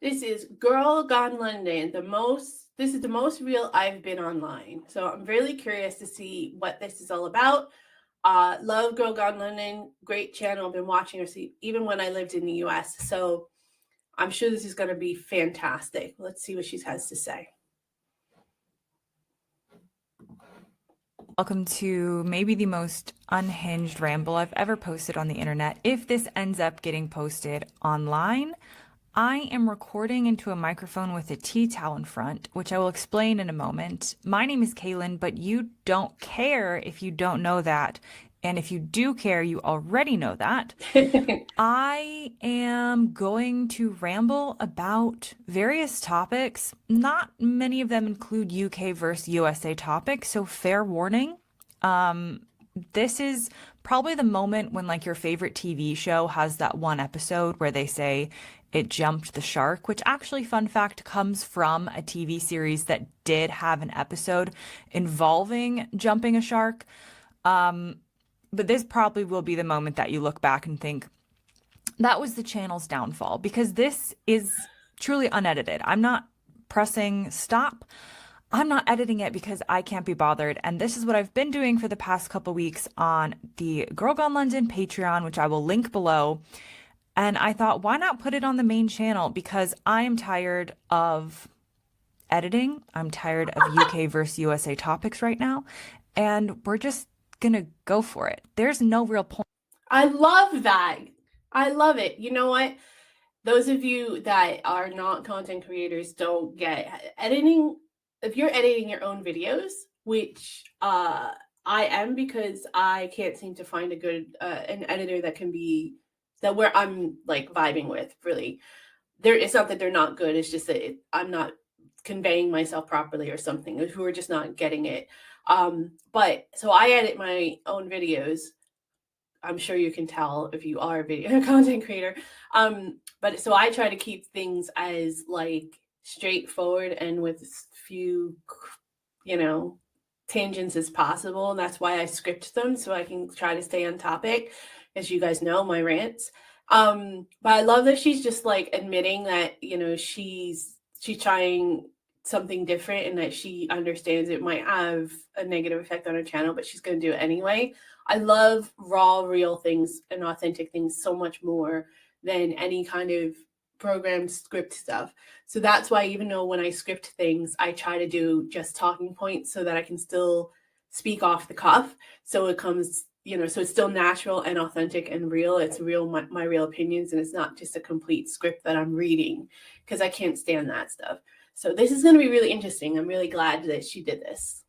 This is Girl Gone London. This is the most real I've been online. So I'm really curious to see what this is all about. Love Girl Gone London. Great channel. I've been watching her even when I lived in the US. So I'm sure this is going to be fantastic. Let's see what she has to say. Welcome to maybe the most unhinged ramble I've ever posted on the internet. If this ends up getting posted online, I am recording into a microphone with a tea towel in front, which I will explain in a moment. My name is Kaylin, but you don't care if you don't know that. And if you do care, you already know that. I am going to ramble about various topics. Not many of them include UK versus USA topics, so fair warning. This is probably the moment when like your favorite TV show has that one episode where they say it jumped the shark, which actually, fun fact, comes from a TV series that did have an episode involving jumping a shark. But this probably will be the moment that you look back and think, that was the channel's downfall, because this is truly unedited. I'm not pressing stop. I'm not editing it because I can't be bothered. And this is what I've been doing for the past couple weeks on the Girl Gone London Patreon, which I will link below. And I thought, why not put it on the main channel? Because I am tired of editing. I'm tired of UK versus USA topics right now. And we're just gonna go for it. There's no real point. I love that. I love it. You know what? Those of you that are not content creators don't get editing. If you're editing your own videos, which I am, because I can't seem to find a good an editor that where I'm like vibing with, really. It's not that they're not good. It's just that I'm not conveying myself properly or something, who are just not getting it. But so I edit my own videos. I'm sure you can tell if you are a video content creator. But so I try to keep things as like straightforward and with few, tangents as possible. And that's why I script them, so I can try to stay on topic, as you guys know, my rants. But I love that she's just like admitting that, she's trying something different and that she understands it might have a negative effect on her channel, but she's going to do it anyway. I love raw, real things and authentic things so much more than any kind of programmed script stuff. So that's why, even though when I script things, I try to do just talking points so that I can still speak off the cuff. So it comes, so it's still natural and authentic and real. It's real, my real opinions, and it's not just a complete script that I'm reading, because I can't stand that stuff. So this is going to be really interesting. I'm really glad that she did this.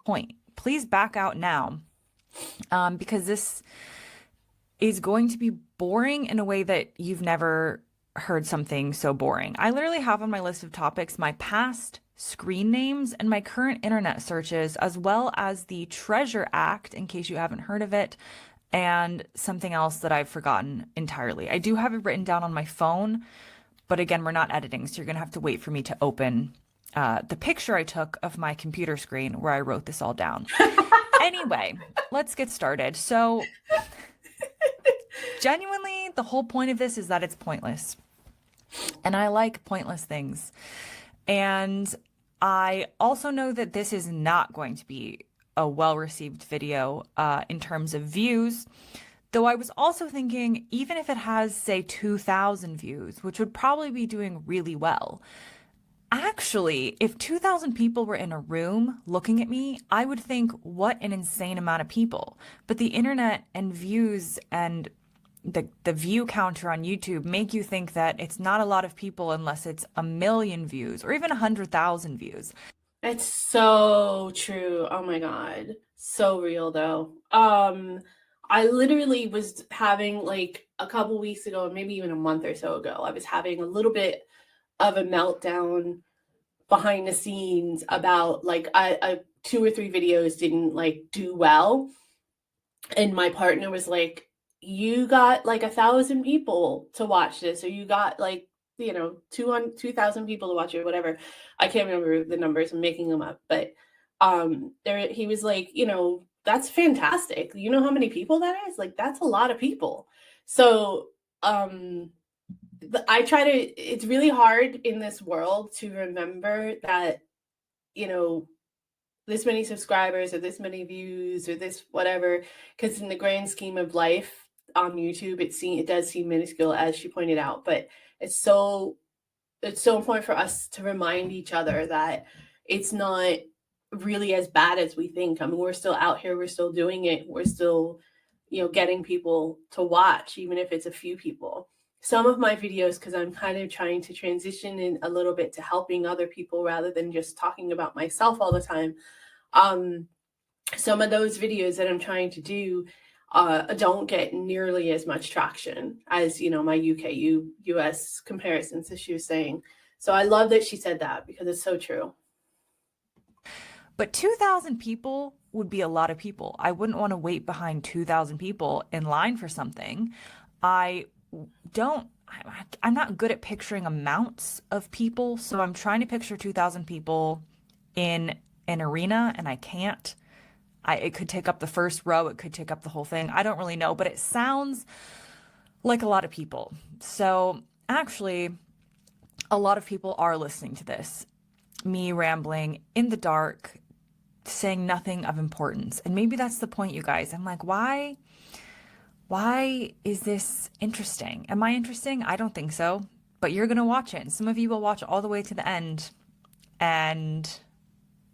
Point. Please back out now, because this is going to be boring in a way that you've never heard something so boring. I literally have on my list of topics my past screen names and my current internet searches, as well as the Treasure Act, in case you haven't heard of it, and something else that I've forgotten entirely. I do have it written down on my phone, but again, we're not editing, so you're gonna have to wait for me to open the picture I took of my computer screen where I wrote this all down. Anyway, let's get started. So genuinely, the whole point of this is that it's pointless. And I like pointless things. And I also know that this is not going to be a well-received video in terms of views. Though I was also thinking, even if it has, say, 2,000 views, which would probably be doing really well, actually, if 2,000 people were in a room looking at me, I would think, what an insane amount of people. But the internet and views and the view counter on YouTube make you think that it's not a lot of people unless it's 1 million views or even 100,000 views. It's so true. Oh my God. So real though. I literally was having, like, a couple weeks ago, maybe even a month or so ago, I was having a little bit of a meltdown behind the scenes about, like, I 2 or 3 videos didn't like do well, and my partner was like, you got like 1,000 people to watch this, or you got like 2,000 people to watch it, or whatever. I can't remember the numbers, I'm making them up, but he was like, that's fantastic. You know how many people that is? Like, that's a lot of people. So I try to, it's really hard in this world to remember that, you know, this many subscribers or this many views or this whatever, because in the grand scheme of life on YouTube, it does seem minuscule, as she pointed out, but it's so important for us to remind each other that it's not really as bad as we think. I mean, we're still out here, we're still doing it, we're still, getting people to watch, even if it's a few people. Some of my videos, because I'm kind of trying to transition in a little bit to helping other people rather than just talking about myself all the time. Some of those videos that I'm trying to do don't get nearly as much traction as, my US comparisons, as she was saying. So I love that she said that because it's so true. But 2,000 people would be a lot of people. I wouldn't want to wait behind 2,000 people in line for something. I don't, I'm not good at picturing amounts of people. So I'm trying to picture 2,000 people in an arena and I can't. It could take up the first row. It could take up the whole thing. I don't really know, but it sounds like a lot of people. So actually, a lot of people are listening to this. Me rambling in the dark, saying nothing of importance. And maybe that's the point, you guys. I'm like, why is this interesting? Am I interesting? I don't think so. But you're going to watch it. And some of you will watch all the way to the end. And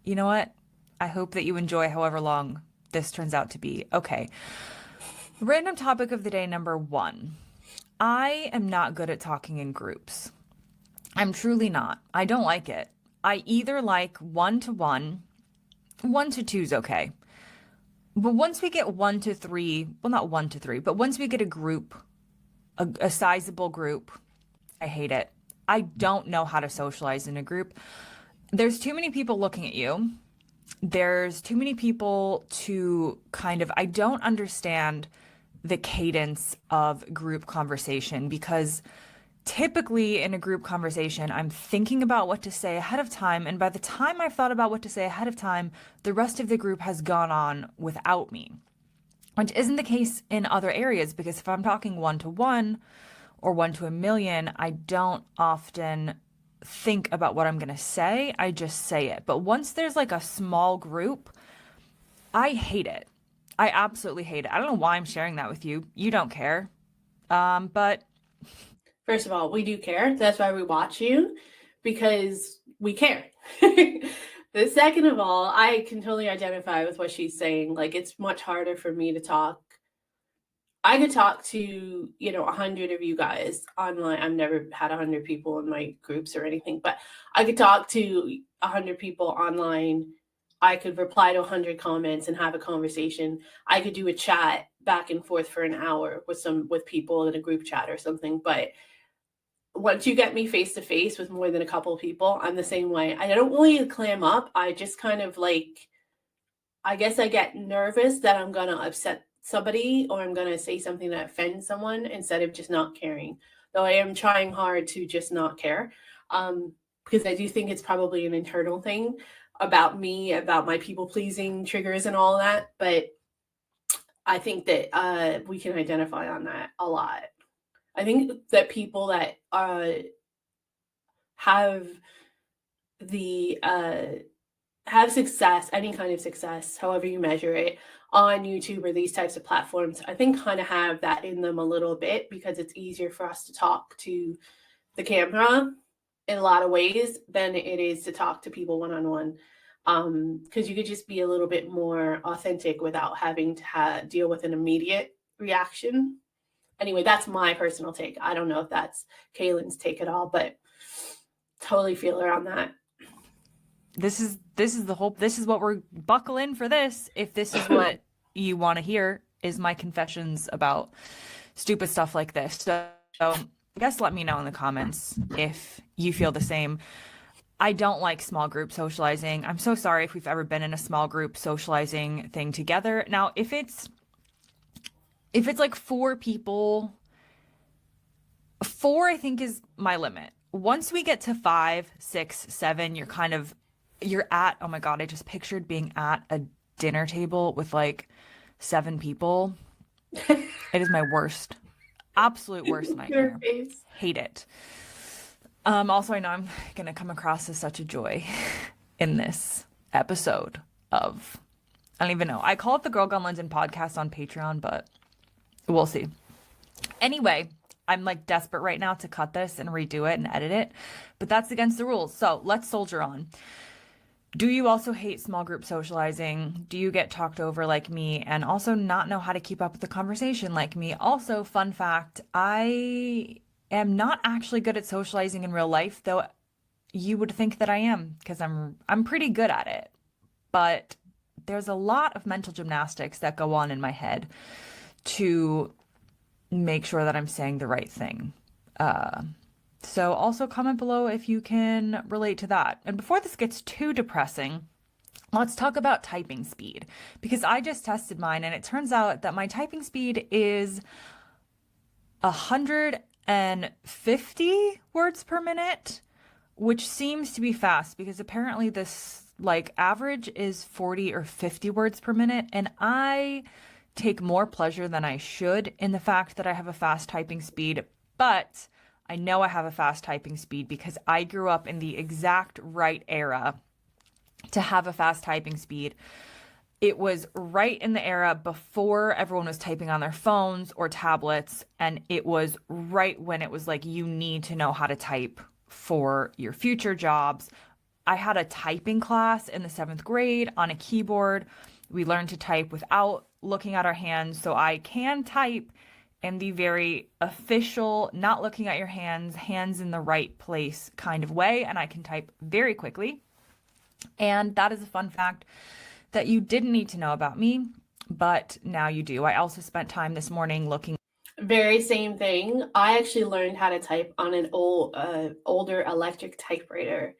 you know what? I hope that you enjoy however long this turns out to be. Okay. Random topic of the day number 1. I am not good at talking in groups. I'm truly not. I don't like it. I either like 1-to-1, 1-to-2 is okay. But once we get 1-to-3, well, not 1-to-3, but once we get a group, a sizable group, I hate it. I don't know how to socialize in a group. There's too many people looking at you. There's too many people to I don't understand the cadence of group conversation because typically in a group conversation, I'm thinking about what to say ahead of time. And by the time I've thought about what to say ahead of time, the rest of the group has gone on without me, which isn't the case in other areas because if I'm talking 1-to-1 or 1-to-1,000,000, I don't often think about what I'm going to say. I just say it. But once there's like a small group, I hate it. I absolutely hate it. I don't know why I'm sharing that with you. You don't care. But First of all, we do care. That's why we watch you, because we care. The second of all, I can totally identify with what she's saying. Like, it's much harder for me to talk. I could talk to, 100 of you guys online. I've never had 100 people in my groups or anything, but I could talk to 100 people online. I could reply to 100 comments and have a conversation. I could do a chat back and forth for an hour with people in a group chat or something. But once you get me face to face with more than a couple of people, I'm the same way. I don't really clam up. I just kind of I guess I get nervous that I'm going to upset somebody or I'm going to say something that offends someone instead of just not caring. Though I am trying hard to just not care, because I do think it's probably an internal thing about me, about my people pleasing triggers and all that. But I think that we can identify on that a lot. I think that people that have the have success, any kind of success, however you measure it, on YouTube or these types of platforms, I think kind of have that in them a little bit because it's easier for us to talk to the camera in a lot of ways than it is to talk to people one-on-one. Because you could just be a little bit more authentic without having to deal with an immediate reaction. Anyway, that's my personal take. I don't know if that's Kaylin's take at all, but totally feel her on that. this is what we're buckling for this. If this is what you want to hear is my confessions about stupid stuff like this. So I guess let me know in the comments if you feel the same. I don't like small group socializing. I'm so sorry if we've ever been in a small group socializing thing together. Now, if it's like 4 people, 4 I think is my limit. Once we get to 5, 6, 7, you're at, oh my God, I just pictured being at a dinner table with like 7 people. It is my worst. Absolute worst Your nightmare. face. Hate it. Also, I know I'm gonna come across as such a joy in this episode of, I don't even know. I call it the Girl Gone London podcast on Patreon, but we'll see. Anyway, I'm like desperate right now to cut this and redo it and edit it, but that's against the rules. So let's soldier on. Do you also hate small group socializing? Do you get talked over like me and also not know how to keep up with the conversation like me? Also, fun fact, I am not actually good at socializing in real life, though you would think that I am because I'm pretty good at it. But there's a lot of mental gymnastics that go on in my head to make sure that I'm saying the right thing. So also comment below if you can relate to that. And before this gets too depressing, let's talk about typing speed, because I just tested mine and it turns out that my typing speed is 150 words per minute, which seems to be fast because apparently this like average is 40 or 50 words per minute. And I take more pleasure than I should in the fact that I have a fast typing speed, but I know I have a fast typing speed because I grew up in the exact right era to have a fast typing speed. It was right in the era before everyone was typing on their phones or tablets, and it was right when it was like you need to know how to type for your future jobs. I had a typing class in the 7th grade on a keyboard. We learned to type without looking at our hands, so I can type in the very official, not looking at your hands, hands in the right place kind of way, and I can type very quickly. And that is a fun fact that you didn't need to know about me, but now you do. I also spent time this morning looking. Very same thing. I actually learned how to type on an older electric typewriter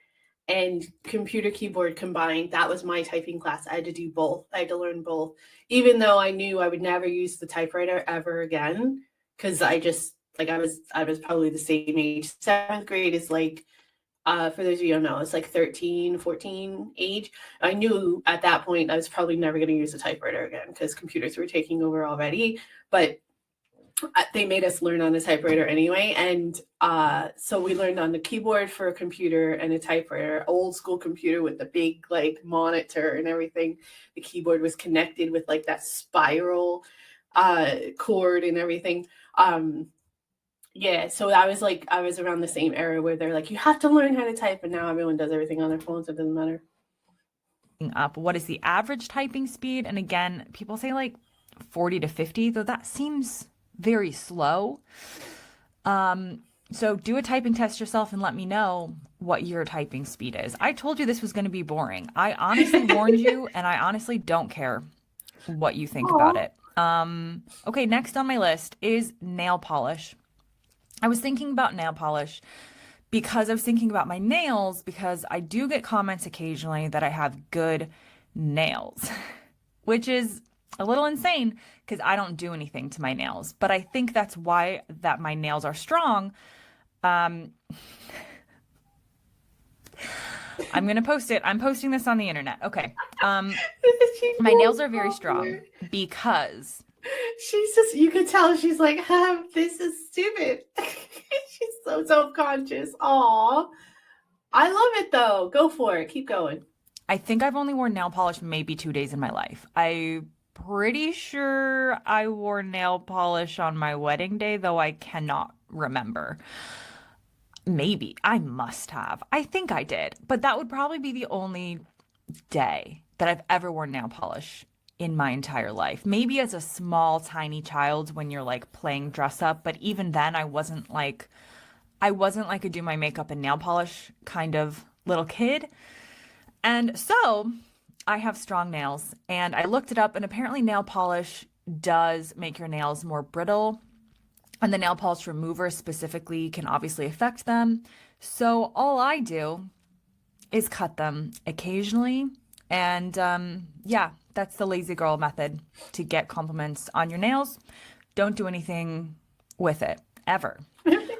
and computer keyboard combined. That was my typing class. I had to do both. I had to learn both, even though I knew I would never use the typewriter ever again, because I just like I was probably the same age. 7th grade is like, for those of you who don't know, it's like 13, 14 age. I knew at that point I was probably never going to use a typewriter again because computers were taking over already. But they made us learn on a typewriter anyway, and so we learned on the keyboard for a computer and a typewriter, old school computer with the big like monitor and everything. The keyboard was connected with like that spiral cord and everything. Yeah, so I was around the same era where they're like, you have to learn how to type, and now everyone does everything on their phones. It doesn't matter. Up what is the average typing speed, and again, people say like 40 to 50, though that seems very slow. So do a typing test yourself and let me know what your typing speed is. I told you this was going to be boring. I honestly warned you, and I honestly don't care what you think about it. Okay, next on my list is nail polish. I was thinking about nail polish because I was thinking about my nails, because I do get comments occasionally that I have good nails, which is a little insane because I don't do anything to my nails, but I think that's why that my nails are strong. I'm going to post it. I'm posting this on the internet. Okay. My nails are very strong because she's just, you could tell she's like, this is stupid. She's so self-conscious. Aw. I love it though. Go for it. Keep going. I think I've only worn nail polish maybe 2 days in my life. I'm pretty sure I wore nail polish on my wedding day, though I cannot remember. Maybe. I must have. I think I did. But that would probably be the only day that I've ever worn nail polish in my entire life. Maybe as a small, tiny child when you're like playing dress up. But even then, I wasn't like a do my makeup and nail polish kind of little kid. And so I have strong nails, and I looked it up, and apparently nail polish does make your nails more brittle, and the nail polish remover specifically can obviously affect them. So all I do is cut them occasionally, and yeah, that's the lazy girl method to get compliments on your nails. Don't do anything with it, ever.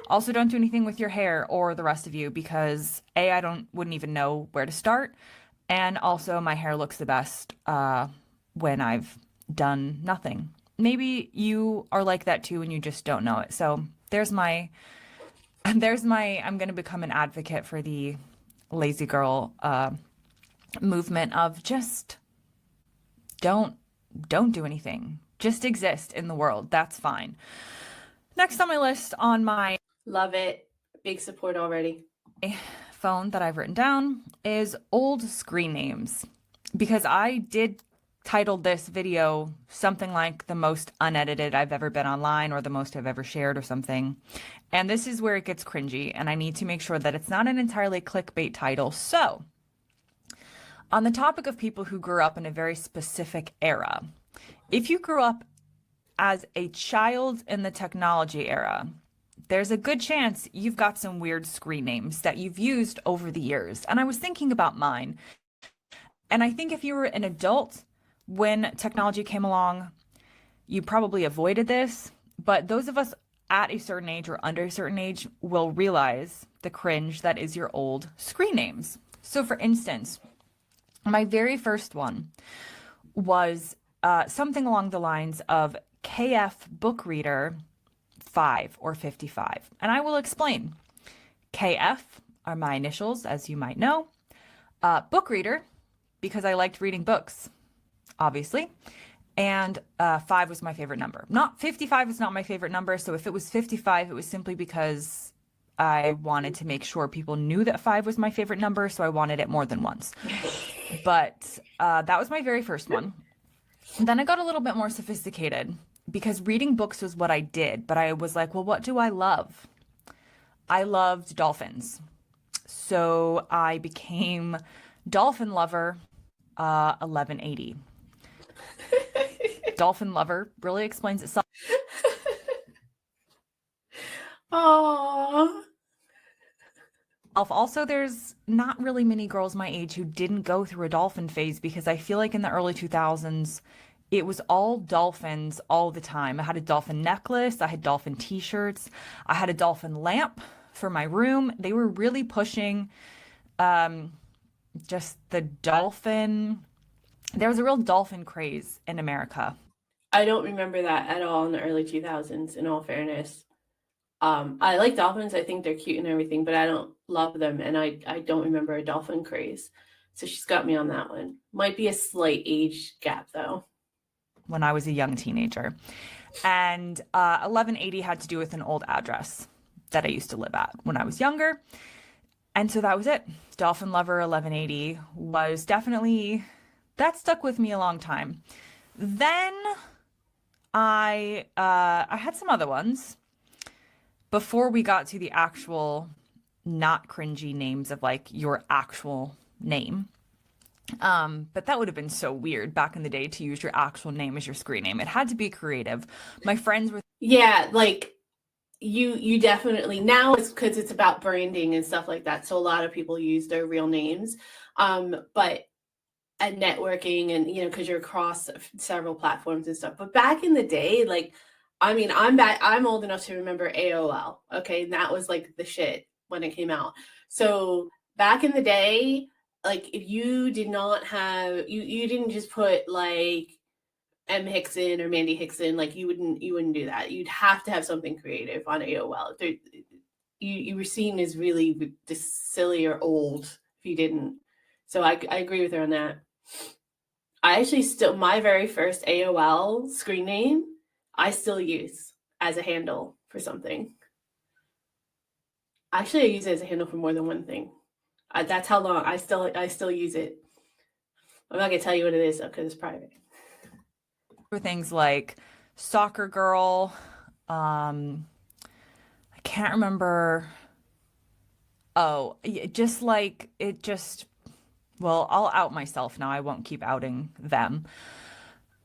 Also, don't do anything with your hair or the rest of you because A, I wouldn't even know where to start. And also my hair looks the best when I've done nothing. maybe you are like that too and you just don't know it. So there's my I'm going to become an advocate for the lazy girl movement of just don't don't do anything. Just exist in the world. That's fine. Next on my list on my Love it. Big support already. phone that I've written down is old screen names because I did title this video something like the most unedited I've ever been online or the most I've ever shared or something. And this is where it gets cringy and I need to make sure that it's not an entirely clickbait title. So, on the topic of people who grew up in a very specific era, if you grew up as a child in the technology era, there's a good chance you've got some weird screen names that you've used over the years. And I was thinking about mine. And I think if you were an adult when technology came along, you probably avoided this. But those of us at a certain age or under a certain age will realize the cringe that is your old screen names. So, for instance, my very first one was something along the lines of KF book reader 5 or 55. And I will explain. KF are my initials, as you might know. Book reader, because I liked reading books, obviously. And 5 was my favorite number. Not 55 is not my favorite number. So if it was 55, it was simply because I wanted to make sure people knew that 5 was my favorite number. So I wanted it more than once. But that was my very first one. Then I got a little bit more sophisticated because reading books was what I did. But I was like, well, what do I love? I loved dolphins. So I became Dolphin Lover 1180. Dolphin Lover really explains itself. Aww. Also, there's not really many girls my age who didn't go through a dolphin phase because I feel like in the early 2000s, it was all dolphins all the time. I had a dolphin necklace, I had dolphin t-shirts, I had a dolphin lamp for my room. They were really pushing just the dolphin. There was a real dolphin craze in America. I don't remember that at all in the early 2000s, in all fairness. I like dolphins. I think they're cute and everything, but I don't love them. And I don't remember a dolphin craze. So she's got me on that one. Might be a slight age gap, though. When I was a young teenager. And 1180 had to do with an old address that I used to live at when I was younger. And so that was it. Dolphin Lover 1180 was definitely, that stuck with me a long time. Then I had some other ones before we got to the actual not cringy names of like your actual name. But that would have been so weird back in the day to use your actual name as your screen name. It had to be creative. My friends were Yeah, like you definitely, now it's because it's about branding and stuff like that. So a lot of people use their real names. But at networking and because you're across several platforms and stuff. But back in the day, like, I mean, I'm old enough to remember AOL. Okay, and that was like the shit when it came out. So back in the day, like if you did not have you didn't just put like M Hickson or Mandy Hickson, like you wouldn't do that. You'd have to have something creative on AOL. You were seen as really just silly or old if you didn't. So I agree with her on that. I actually still, my very first AOL screen name, I still use as a handle for something. Actually, I use it as a handle for more than one thing. That's how long I still use it. I'm not gonna tell you what it is though, because it's private. for things like soccer girl. I can't remember. Oh, just like it just, well, I'll out myself now. I won't keep outing them.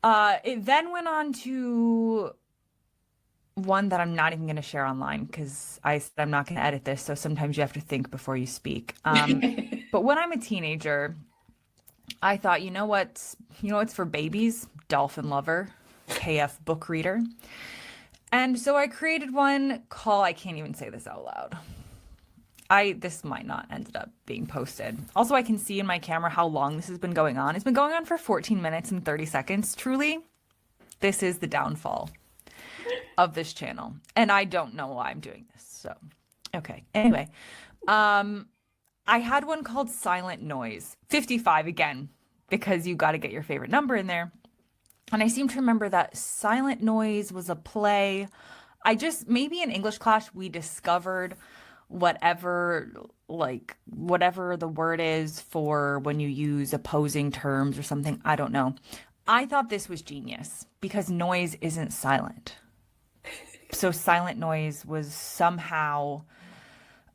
It then went on to one that I'm not even going to share online because I said I'm not going to edit this. So sometimes you have to think before you speak. But when I'm a teenager, I thought, you know what's for babies? Dolphin Lover, KF book reader. And so I created one called, I can't even say this out loud. This might not ended up being posted. Also, I can see in my camera how long this has been going on. It's been going on for 14 minutes and 30 seconds. Truly, This is the downfall of this channel. And I don't know why I'm doing this. So, okay. Anyway, I had one called Silent Noise, 55 again, because you got to get your favorite number in there. And I seem to remember that Silent Noise was a play. Maybe in English class, we discovered whatever the word is for when you use opposing terms or something. I don't know. I thought this was genius because noise isn't silent. So Silent Noise was somehow,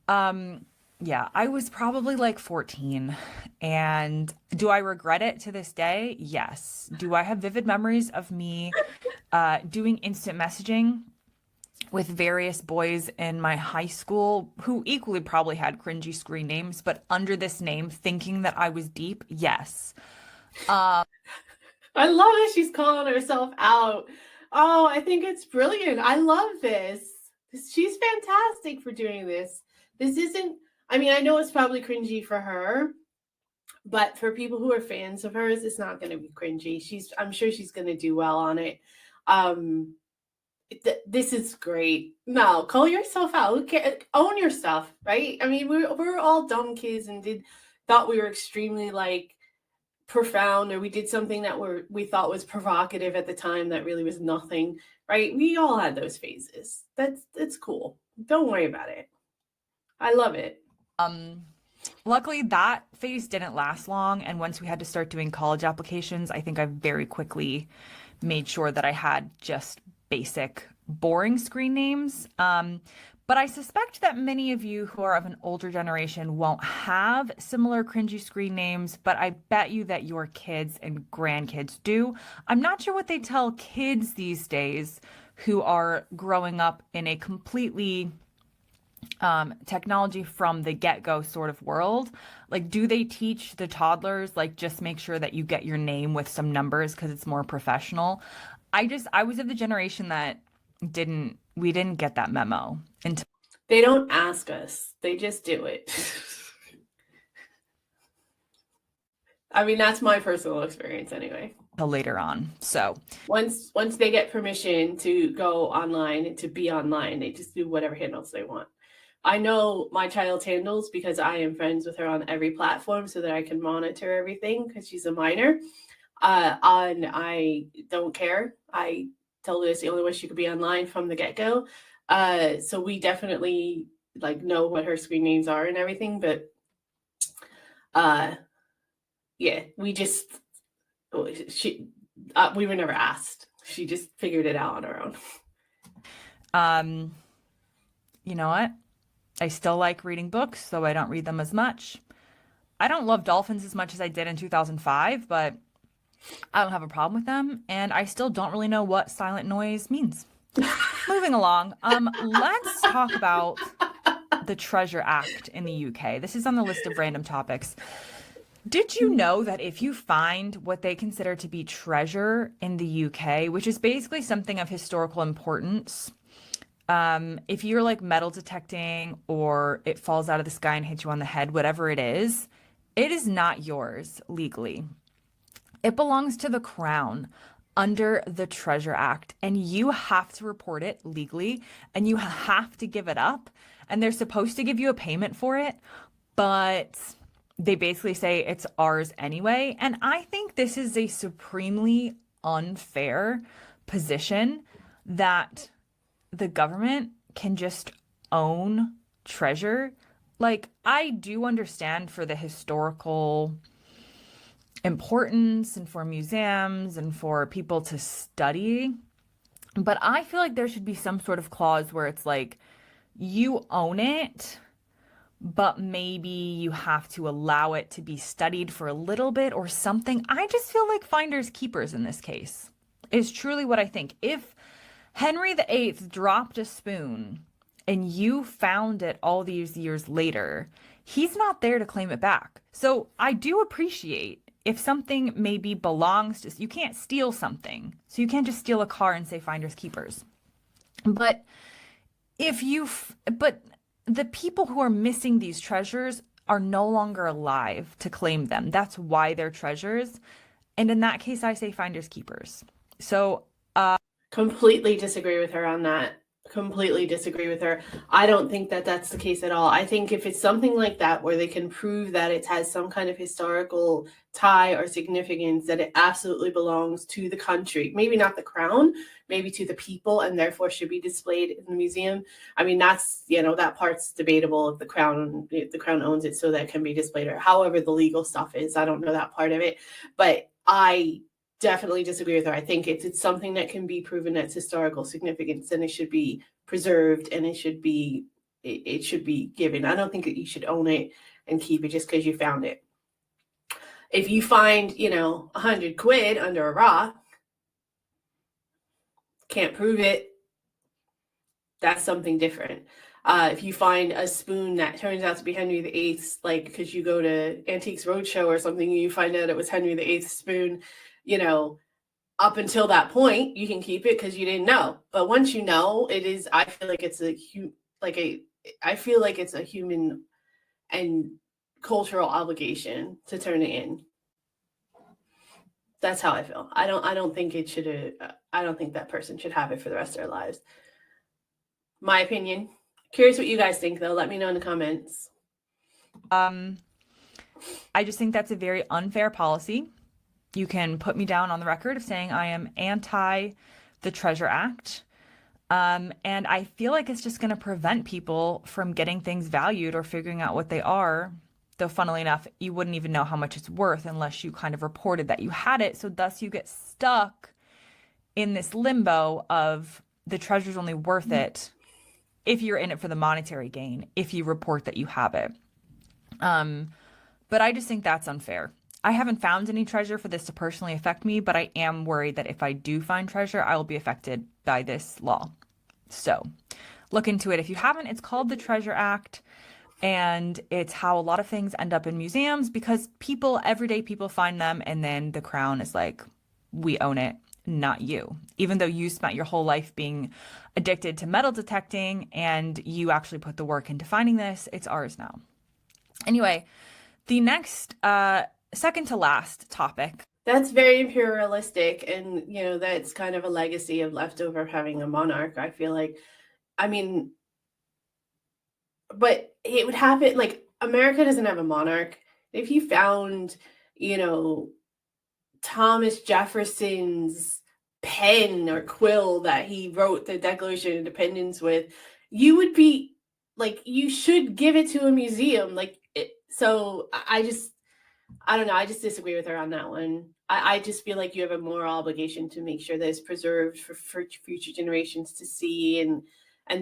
yeah, I was probably like 14. And do I regret it to this day? Yes. Do I have vivid memories of me doing instant messaging with various boys in my high school who equally probably had cringy screen names, but under this name, thinking that I was deep? Yes. I love that she's calling herself out. Oh, I think it's brilliant. I love this. She's fantastic for doing this. This isn't, I mean, I know it's probably cringy for her, but for people who are fans of hers, it's not going to be cringy. I'm sure she's going to do well on it. This is great. No, call yourself out. Own your stuff, right? I mean, we're all dumb kids and thought we were extremely like profound, or we did something that we thought was provocative at the time that really was nothing, right? We all had those phases. That's cool. Don't worry about it. I love it. Luckily that phase didn't last long, and once we had to start doing college applications, I think I very quickly made sure that I had just basic boring screen names. But I suspect that many of you who are of an older generation won't have similar cringy screen names, but I bet you that your kids and grandkids do. I'm not sure what they tell kids these days who are growing up in a completely technology from the get-go sort of world. Like, do they teach the toddlers, like, just make sure that you get your name with some numbers because it's more professional? I was of the generation that we didn't get that memo until they don't ask us. They just do it. I mean, that's my personal experience anyway. Later on. So once they get permission to go online and to be online, they just do whatever handles they want. I know my child's handles because I am friends with her on every platform so that I can monitor everything because she's a minor. And I don't care. I tell her it's the only way she could be online from the get-go. So we definitely like know what her screen names are and everything, but yeah, we were never asked. She just figured it out on her own. You know what? I still like reading books, though I don't read them as much. I don't love dolphins as much as I did in 2005, but I don't have a problem with them, and I still don't really know what silent noise means. Moving along, let's talk about the Treasure Act in the UK. This is on the list of random topics. Did you know that if you find what they consider to be treasure in the UK, which is basically something of historical importance, if you're like metal detecting or it falls out of the sky and hits you on the head, whatever it is not yours legally. It belongs to the Crown under the Treasure Act, and you have to report it legally, and you have to give it up, and they're supposed to give you a payment for it, but they basically say it's ours anyway. And I think this is a supremely unfair position that the government can just own treasure. Like, I do understand for the historical importance and for museums and for people to study, but I feel like there should be some sort of clause where it's like, you own it, but maybe you have to allow it to be studied for a little bit or something. I just feel like finders keepers in this case is truly what I think. If Henry VIII dropped a spoon and you found it all these years later, he's not there to claim it back. So I do appreciate if something maybe belongs to, you can't steal something. So you can't just steal a car and say finders keepers. But but the people who are missing these treasures are no longer alive to claim them. That's why they're treasures. And in that case, I say finders keepers. So Completely disagree with her on that. Completely disagree with her. I don't think that that's the case at all. I think if it's something like that where they can prove that it has some kind of historical tie or significance, that it absolutely belongs to the country, maybe not the crown, maybe to the people, and therefore should be displayed in the museum. I mean, that's, that part's debatable if the crown owns it so that it can be displayed, or however the legal stuff is. I don't know that part of it, but I definitely disagree with her. I think it's something that can be proven as historical significance, and it should be preserved, and it should be given. I don't think that you should own it and keep it just because you found it. If you find, 100 quid under a rock, can't prove it, that's something different. If you find a spoon that turns out to be Henry VIII's, like because you go to Antiques Roadshow or something and you find out it was Henry VIII's spoon, up until that point, you can keep it because you didn't know. But once you know, it is. I feel like it's I feel like it's a human and cultural obligation to turn it in. That's how I feel. I don't think it should. I don't think that person should have it for the rest of their lives. My opinion. Curious what you guys think, though. Let me know in the comments. I just think that's a very unfair policy. You can put me down on the record of saying I am anti the Treasure Act. And I feel like it's just going to prevent people from getting things valued or figuring out what they are. Though, funnily enough, you wouldn't even know how much it's worth unless you kind of reported that you had it. So thus you get stuck in this limbo of the treasure's only worth it if you're in it for the monetary gain, if you report that you have it. But I just think that's unfair. I haven't found any treasure for this to personally affect me, but I am worried that if I do find treasure, I will be affected by this law. So look into it. If you haven't, it's called the Treasure Act, and it's how a lot of things end up in museums because everyday people find them, and then the crown is like, we own it, not you. Even though you spent your whole life being addicted to metal detecting and you actually put the work into finding this, it's ours now. Anyway, the next second to last topic. That's very imperialistic, and that's kind of a legacy of leftover having a monarch. I feel like, I mean, but it would happen. Like, America doesn't have a monarch. If you found, Thomas Jefferson's pen or quill that he wrote the Declaration of Independence with, you would be like, you should give it to a museum. So I don't know. I just disagree with her on that one. I just feel like you have a moral obligation to make sure that it's preserved for future generations to see and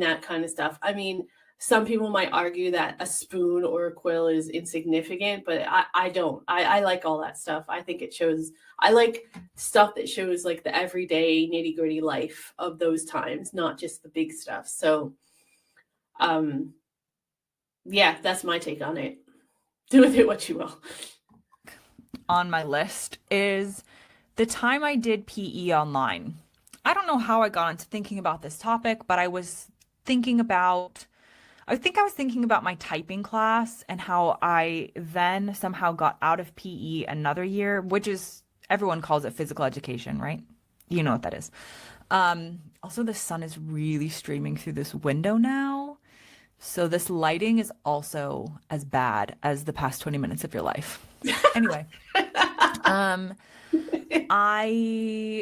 that kind of stuff. I mean, some people might argue that a spoon or a quill is insignificant, but I don't. I like all that stuff. I think it shows. I like stuff that shows like the everyday nitty gritty life of those times, not just the big stuff. So, yeah, that's my take on it. Do with it what you will. On my list is the time I did PE online. I don't know how I got into thinking about this topic, but I was thinking about my typing class and how I then somehow got out of PE another year, which is, everyone calls it physical education, right? You know what that is. Also, the sun is really streaming through this window now. So this lighting is also as bad as the past 20 minutes of your life. Anyway, I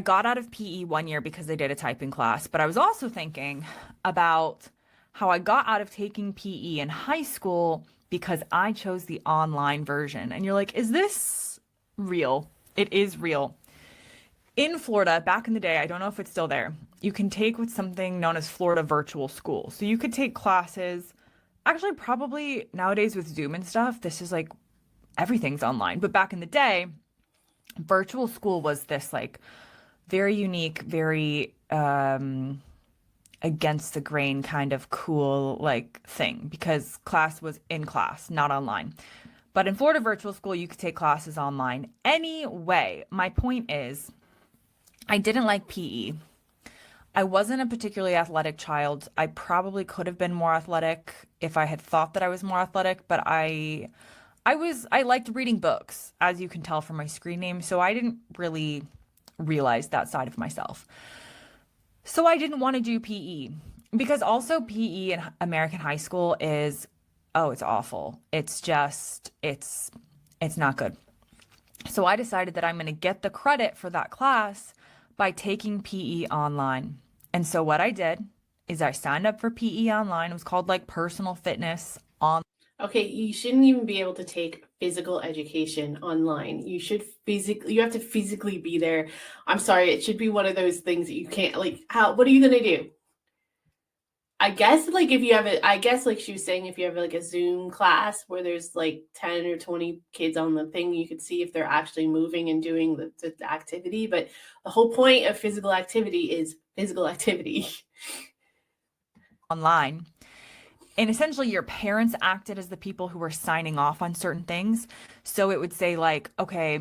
got out of PE one year because I did a typing class, but I was also thinking about how I got out of taking PE in high school because I chose the online version. And you're like, is this real? It is real. In Florida, back in the day, I don't know if it's still there, you can take what's something known as Florida Virtual School. So you could take classes, actually probably nowadays with Zoom and stuff, this is like, everything's online. But back in the day, virtual school was this like very unique, very against the grain kind of cool like thing because class was in class, not online. But in Florida Virtual School, you could take classes online. Anyway, my point is, I didn't like PE. I wasn't a particularly athletic child. I probably could have been more athletic if I had thought that I was more athletic, but I liked reading books, as you can tell from my screen name, so I didn't really realize that side of myself. So I didn't want to do PE because also PE in American high school is, oh, it's awful. It's not good. So I decided that I'm going to get the credit for that class by taking PE online. And so what I did is I signed up for PE online. It was called like personal fitness on. Okay, you shouldn't even be able to take physical education online. You have to physically be there. I'm sorry, it should be one of those things that you can't, like, what are you gonna do? I guess like I guess like she was saying, if you have like a Zoom class where there's like 10 or 20 kids on the thing, you could see if they're actually moving and doing the activity. But the whole point of physical activity is physical activity. Online. And essentially your parents acted as the people who were signing off on certain things. So it would say like, okay,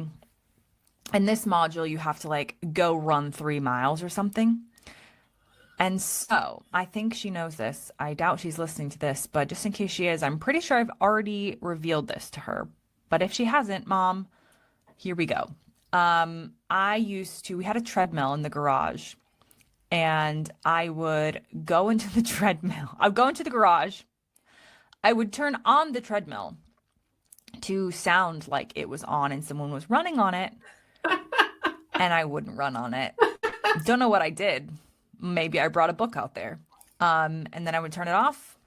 in this module, you have to like go run 3 miles or something. And so I think she knows this. I doubt she's listening to this, but just in case she is, I'm pretty sure I've already revealed this to her. But if she hasn't, Mom, here we go. We had a treadmill in the garage, and I would go into the treadmill. I would go into the garage. I would turn on the treadmill to sound like it was on and someone was running on it, and I wouldn't run on it. Don't know what I did. Maybe I brought a book out there. And then I would turn it off.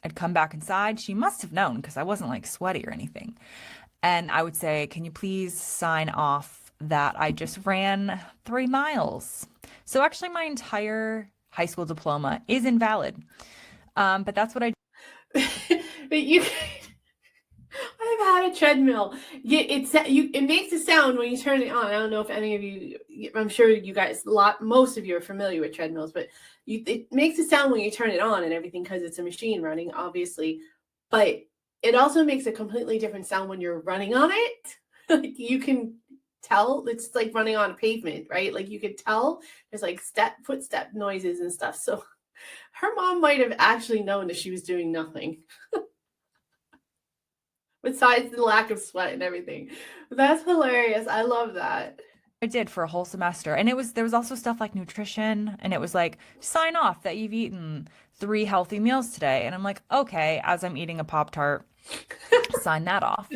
I'd come back inside. She must have known because I wasn't like sweaty or anything. And I would say, can you please sign off that I just ran 3 miles? So actually my entire high school diploma is invalid. But that's what I But I've had a treadmill. Yeah, it makes a sound when you turn it on. I don't know if any of you, I'm sure you guys, most of you are familiar with treadmills, but it makes a sound when you turn it on and everything because it's a machine running, obviously. But it also makes a completely different sound when you're running on it. Like you can tell it's like running on a pavement, right? Like you could tell there's like footstep noises and stuff. So her mom might have actually known that she was doing nothing. Besides the lack of sweat and everything. That's hilarious. I love that. did for a whole semester. And there was also stuff like nutrition, and it was like, sign off that you've eaten 3 healthy meals today. And I'm like, okay, as I'm eating a Pop-Tart, sign that off.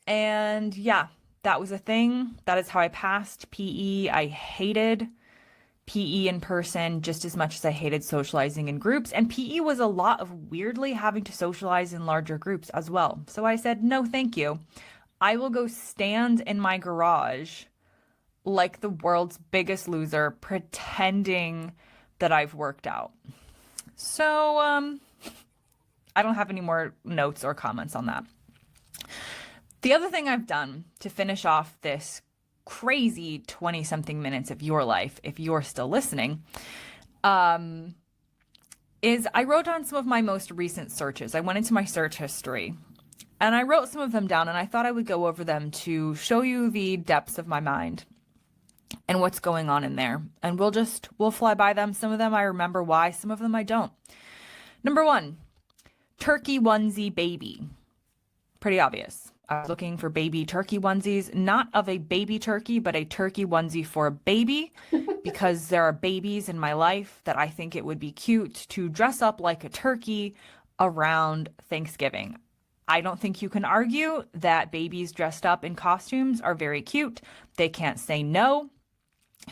And yeah, that was a thing. That is how I passed PE. I hated PE in person just as much as I hated socializing in groups. And PE was a lot of weirdly having to socialize in larger groups as well. So I said, no, thank you. I will go stand in my garage like the world's biggest loser, pretending that I've worked out. So, I don't have any more notes or comments on that. The other thing I've done to finish off this crazy 20-something minutes of your life, if you're still listening, is I wrote down some of my most recent searches. I went into my search history and I wrote some of them down, and I thought I would go over them to show you the depths of my mind and what's going on in there. And we'll fly by them. Some of them I remember why, some of them I don't. Number 1, turkey onesie baby. Pretty obvious. I was looking for baby turkey onesies, not of a baby turkey, but a turkey onesie for a baby, because there are babies in my life that I think it would be cute to dress up like a turkey around Thanksgiving. I don't think you can argue that babies dressed up in costumes are very cute. They can't say no,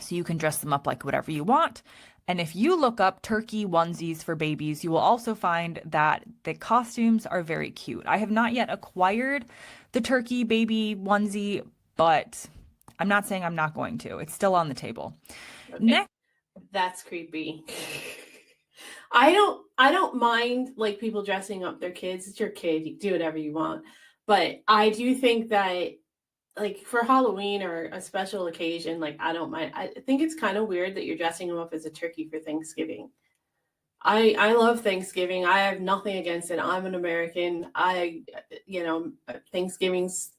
so you can dress them up like whatever you want. And if you look up turkey onesies for babies, you will also find that the costumes are very cute. I have not yet acquired the turkey baby onesie, but I'm not saying I'm not going to. It's still on the table. Okay. Next. That's creepy. I don't mind like people dressing up their kids. It's your kid. You do whatever you want. But I do think that like for Halloween or a special occasion, like I don't mind. I think it's kind of weird that you're dressing them up as a turkey for Thanksgiving. I love Thanksgiving. I have nothing against it. I'm an American. Thanksgiving's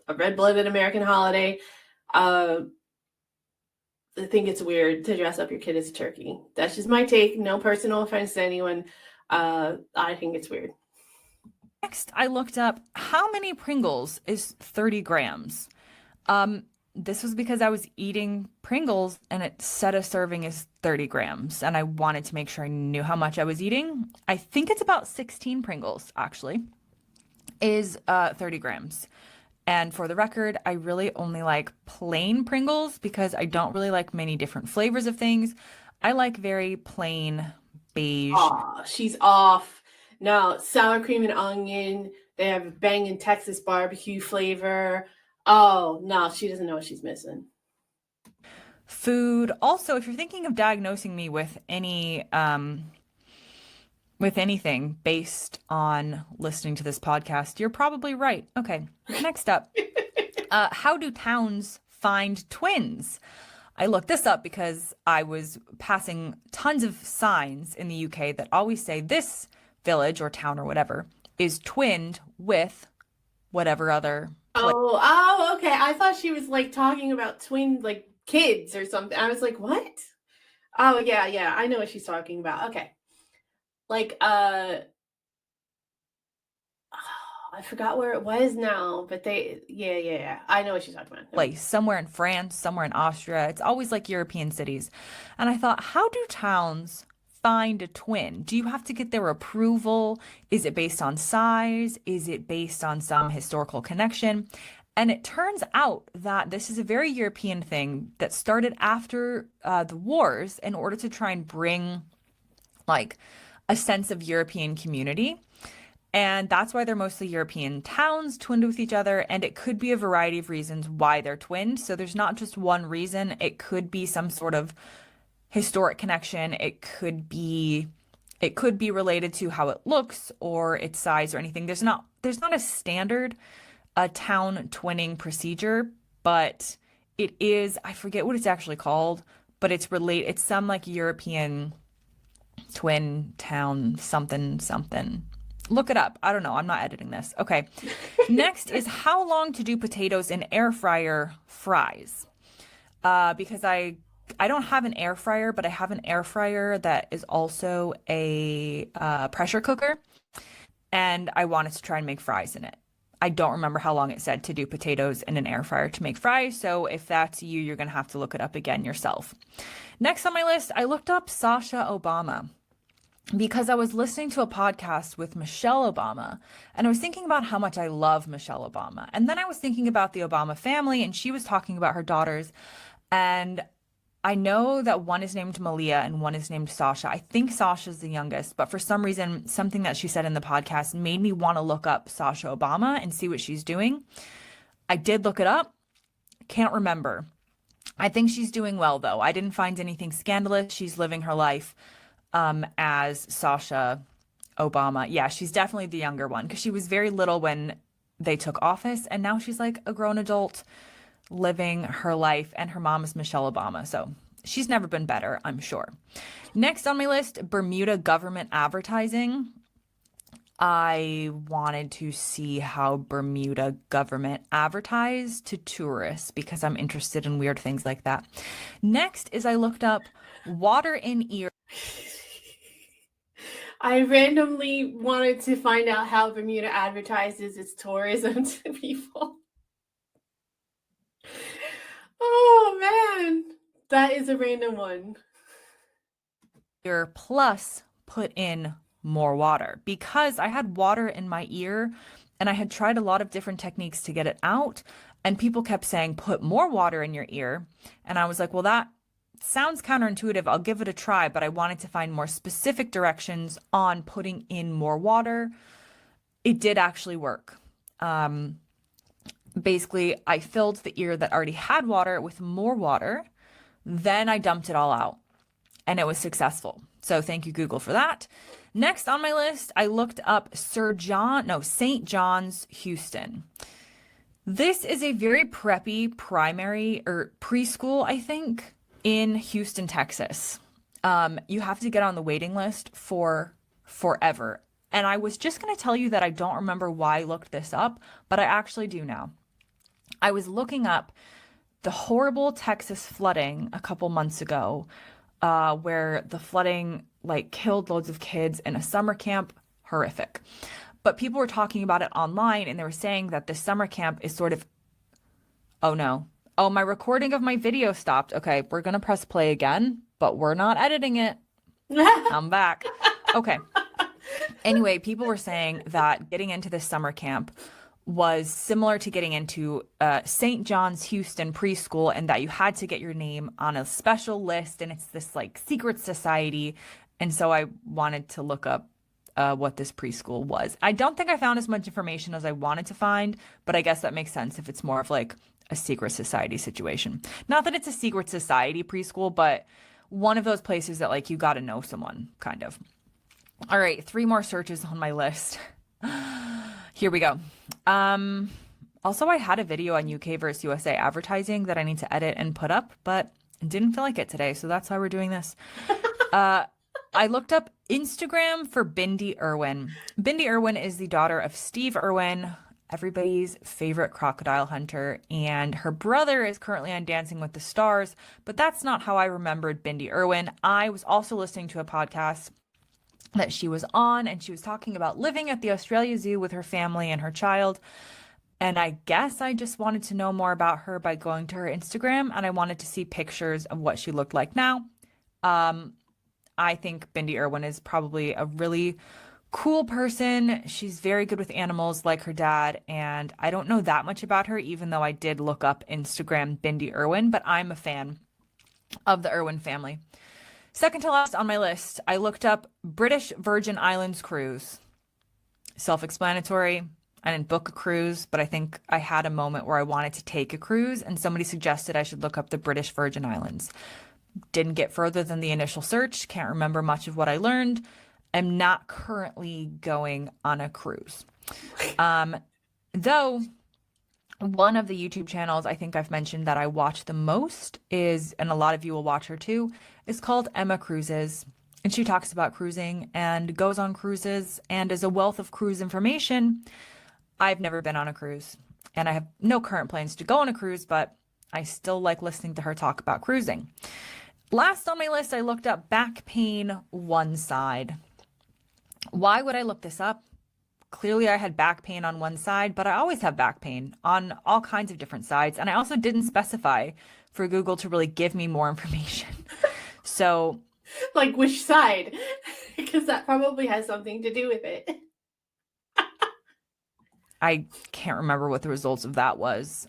a red-blooded American holiday. I think it's weird to dress up your kid as a turkey. That's just my take. No personal offense to anyone. I think it's weird. Next, I looked up how many Pringles is 30 grams. this was because I was eating Pringles and it said a serving is 30 grams. And I wanted to make sure I knew how much I was eating. I think it's about 16 Pringles, actually, is 30 grams. And for the record, I really only like plain Pringles because I don't really like many different flavors of things. I like very plain beige. Aw, she's off. No, sour cream and onion. They have a banging Texas barbecue flavor. Oh, no, she doesn't know what she's missing. Food. Also, if you're thinking of diagnosing me with anything based on listening to this podcast, you're probably right. Okay, next up. How do towns find twins? I looked this up because I was passing tons of signs in the UK that always say this village or town or whatever is twinned with whatever other place. Okay. I thought she was like talking about twin like kids or something. I was like, what? Oh yeah. I know what she's talking about. Okay. Like I forgot where it was now, but yeah. I know what she's talking about. Place somewhere in France, somewhere in Austria. It's always like European cities. And I thought, how do towns find a twin? Do you have to get their approval? Is it based on size? Is it based on some historical connection? And it turns out that this is a very European thing that started after the wars in order to try and bring like a sense of European community. And that's why they're mostly European towns twinned with each other. And it could be a variety of reasons why they're twinned. So there's not just one reason. It could be some sort of historic connection. It could be related to how it looks or its size or anything. There's not a standard town twinning procedure, but it is, I forget what it's actually called, but it's some like European twin town something. Look it up. I don't know. I'm not editing this. Okay. Next is how long to do potatoes in air fryer fries. Because I don't have an air fryer, but I have an air fryer that is also a pressure cooker, and I wanted to try and make fries in it. I don't remember how long it said to do potatoes in an air fryer to make fries, so if that's you, you're going to have to look it up again yourself. Next on my list, I looked up Sasha Obama because I was listening to a podcast with Michelle Obama, and I was thinking about how much I love Michelle Obama. And then I was thinking about the Obama family, and she was talking about her daughters, and I know that one is named Malia and one is named Sasha. I think Sasha's the youngest, but for some reason, something that she said in the podcast made me want to look up Sasha Obama and see what she's doing. I did look it up. Can't remember. I think she's doing well, though. I didn't find anything scandalous. She's living her life as Sasha Obama. Yeah, she's definitely the younger one because she was very little when they took office, and now she's like a grown adult living her life, and her mom is Michelle Obama. So she's never been better, I'm sure. Next on my list, Bermuda government advertising. I wanted to see how Bermuda government advertised to tourists because I'm interested in weird things like that. Next is I looked up water in ear. I randomly wanted to find out how Bermuda advertises its tourism to people. Oh man, that is a random one. Plus put in more water because I had water in my ear and I had tried a lot of different techniques to get it out, and people kept saying put more water in your ear, and I was like, well, that sounds counterintuitive. I'll give it a try, but I wanted to find more specific directions on putting in more water. It did actually work. Basically, I filled the ear that already had water with more water. Then I dumped it all out, and it was successful. So thank you, Google, for that. Next on my list, I looked up St. John's, Houston. This is a very preppy primary or preschool, I think, in Houston, Texas. You have to get on the waiting list for forever. And I was just going to tell you that I don't remember why I looked this up, but I actually do now. I was looking up the horrible Texas flooding a couple months ago, where the flooding like killed loads of kids in a summer camp. Horrific. But people were talking about it online, and they were saying that this summer camp is sort of, oh no, Oh, my recording of my video stopped. Okay, we're gonna press play again, but we're not editing it. I'm back. Okay. Anyway, people were saying that getting into this summer camp was similar to getting into St. John's Houston preschool, and that you had to get your name on a special list, and it's this like secret society. And so I wanted to look up what this preschool was. I don't think I found as much information as I wanted to find, but I guess that makes sense if it's more of like a secret society situation. Not that it's a secret society preschool, but one of those places that like you got to know someone, kind of. All right, 3 more searches on my list. Here we go. Also, I had a video on UK versus USA advertising that I need to edit and put up, but didn't feel like it today, so that's why we're doing this. I looked up Instagram for Bindi Irwin. Bindi Irwin is the daughter of Steve Irwin, everybody's favorite crocodile hunter, and her brother is currently on Dancing with the Stars, but that's not how I remembered Bindi Irwin. I was also listening to a podcast that she was on, and she was talking about living at the Australia Zoo with her family and her child. And I guess I just wanted to know more about her by going to her Instagram, and I wanted to see pictures of what she looked like now. I think Bindi Irwin is probably a really cool person. She's very good with animals like her dad, and I don't know that much about her, even though I did look up Instagram Bindi Irwin, but I'm a fan of the Irwin family. Second to last on my list, I looked up British Virgin Islands cruise. Self-explanatory. I didn't book a cruise, but I think I had a moment where I wanted to take a cruise, and somebody suggested I should look up the British Virgin Islands. Didn't get further than the initial search. Can't remember much of what I learned. I'm not currently going on a cruise. Though one of the YouTube channels I think I've mentioned that I watch the most is, and a lot of you will watch her too, is called Emma Cruises. And she talks about cruising and goes on cruises and is a wealth of cruise information. I've never been on a cruise, and I have no current plans to go on a cruise, but I still like listening to her talk about cruising. Last on my list, I looked up back pain one side. Why would I look this up? Clearly I had back pain on one side, but I always have back pain on all kinds of different sides. And I also didn't specify for Google to really give me more information. So, like which side? Because that probably has something to do with it. I can't remember what the results of that was.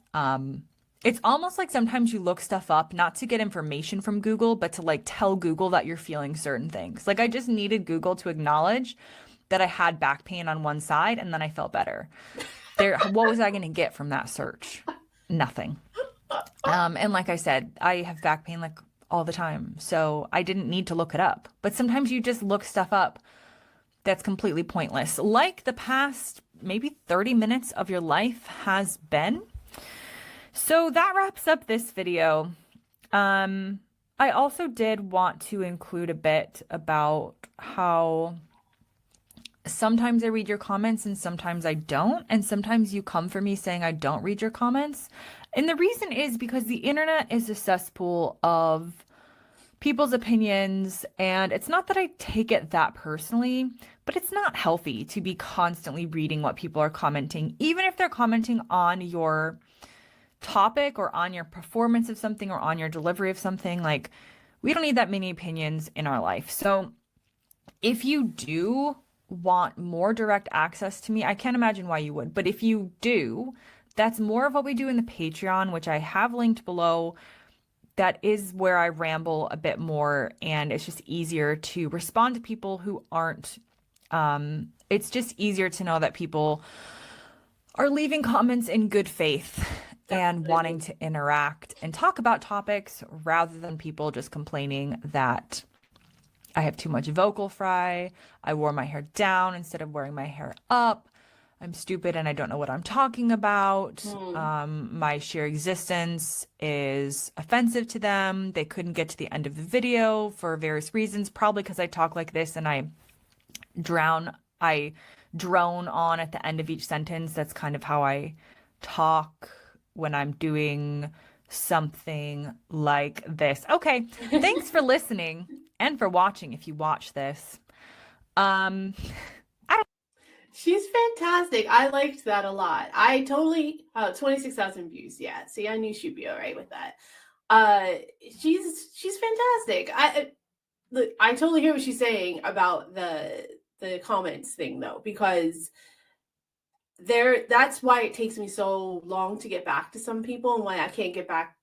It's almost like sometimes you look stuff up, not to get information from Google, but to like tell Google that you're feeling certain things. Like I just needed Google to acknowledge that I had back pain on one side, and then I felt better. What was I going to get from that search? Nothing. And like I said, I have back pain like all the time, so I didn't need to look it up. But sometimes you just look stuff up that's completely pointless. Like the past maybe 30 minutes of your life has been. So that wraps up this video. I also did want to include a bit about how sometimes I read your comments and sometimes I don't. And sometimes you come for me saying I don't read your comments. And the reason is because the internet is a cesspool of people's opinions. And it's not that I take it that personally, but it's not healthy to be constantly reading what people are commenting, even if they're commenting on your topic or on your performance of something or on your delivery of something. Like, we don't need that many opinions in our life. So if you do want more direct access to me, I can't imagine why you would, but if you do, that's more of what we do in the Patreon, which I have linked below. That is where I ramble a bit more, and it's just easier to respond to people who aren't, it's just easier to know that people are leaving comments in good faith and wanting to interact and talk about topics rather than people just complaining that I have too much vocal fry, I wore my hair down instead of wearing my hair up, I'm stupid and I don't know what I'm talking about, my sheer existence is offensive to them, they couldn't get to the end of the video for various reasons, probably because I talk like this and I drone on at the end of each sentence. That's kind of how I talk when I'm doing something like this. Okay, thanks for listening and for watching if you watch this. She's fantastic. I liked that a lot. I totally 26,000 views. Yeah. See, I knew she'd be all right with that. Uh she's fantastic. I totally hear what she's saying about the comments thing though, because that's why it takes me so long to get back to some people and why I can't get back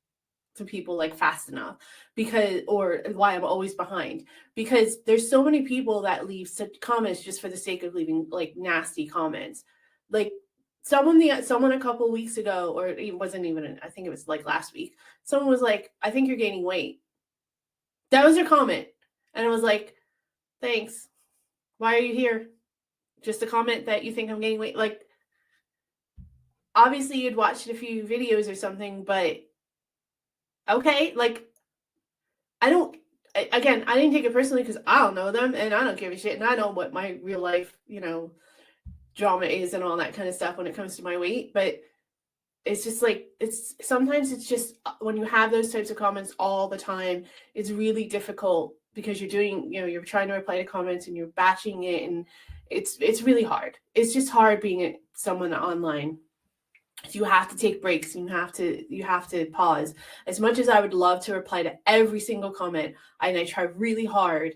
to people like fast enough, because or why I'm always behind, because there's so many people that leave such comments just for the sake of leaving like nasty comments. Like someone a couple weeks ago, or it wasn't even, I think it was like last week, someone was like, I think you're gaining weight. That was their comment. And I was like, thanks. Why are you here? Just a comment that you think I'm gaining weight? Like, obviously you'd watched a few videos or something, but okay, like I don't. Again, I didn't take it personally because I don't know them and I don't give a shit, and I know what my real life, drama is and all that kind of stuff when it comes to my weight. But it's just like it's sometimes it's just when you have those types of comments all the time, it's really difficult because you're doing, you're trying to reply to comments and you're batching it, and it's really hard. It's just hard being someone online. You have to take breaks, and you have to pause. As much as I would love to reply to every single comment, and I try really hard,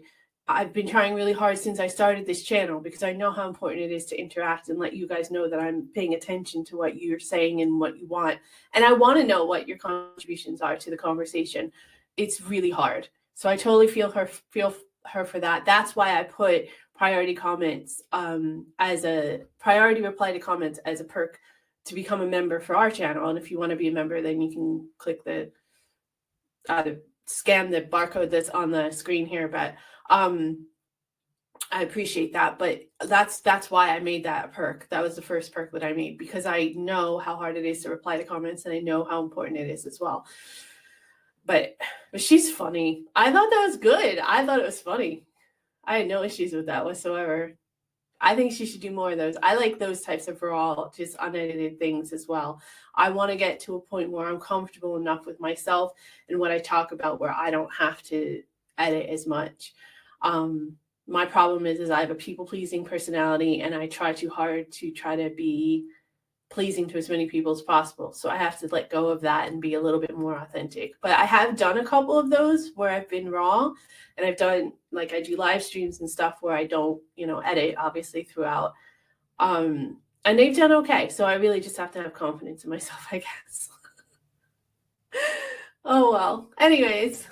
I've been trying really hard since I started this channel, because I know how important it is to interact and let you guys know that I'm paying attention to what you're saying and what you want, and I want to know what your contributions are to the conversation. It's really hard, so I totally feel her for that. That's why I put priority comments as a priority reply to comments as a perk to become a member for our channel. And if you want to be a member, then you can click scan the barcode that's on the screen here. But I appreciate that. But that's why I made that a perk. That was the first perk that I made, because I know how hard it is to reply to comments, and I know how important it is as well. But she's funny. I thought that was good. I thought it was funny. I had no issues with that whatsoever. I think she should do more of those. I like those types of raw, just unedited things as well. I want to get to a point where I'm comfortable enough with myself and what I talk about, where I don't have to edit as much. My problem is I have a people pleasing personality, and I try too hard to try to be pleasing to as many people as possible. So I have to let go of that and be a little bit more authentic. But I have done a couple of those where I've been raw, and I've done, like, I do live streams and stuff where I don't, edit obviously throughout. And they've done okay. So I really just have to have confidence in myself, I guess. Oh well. Anyways,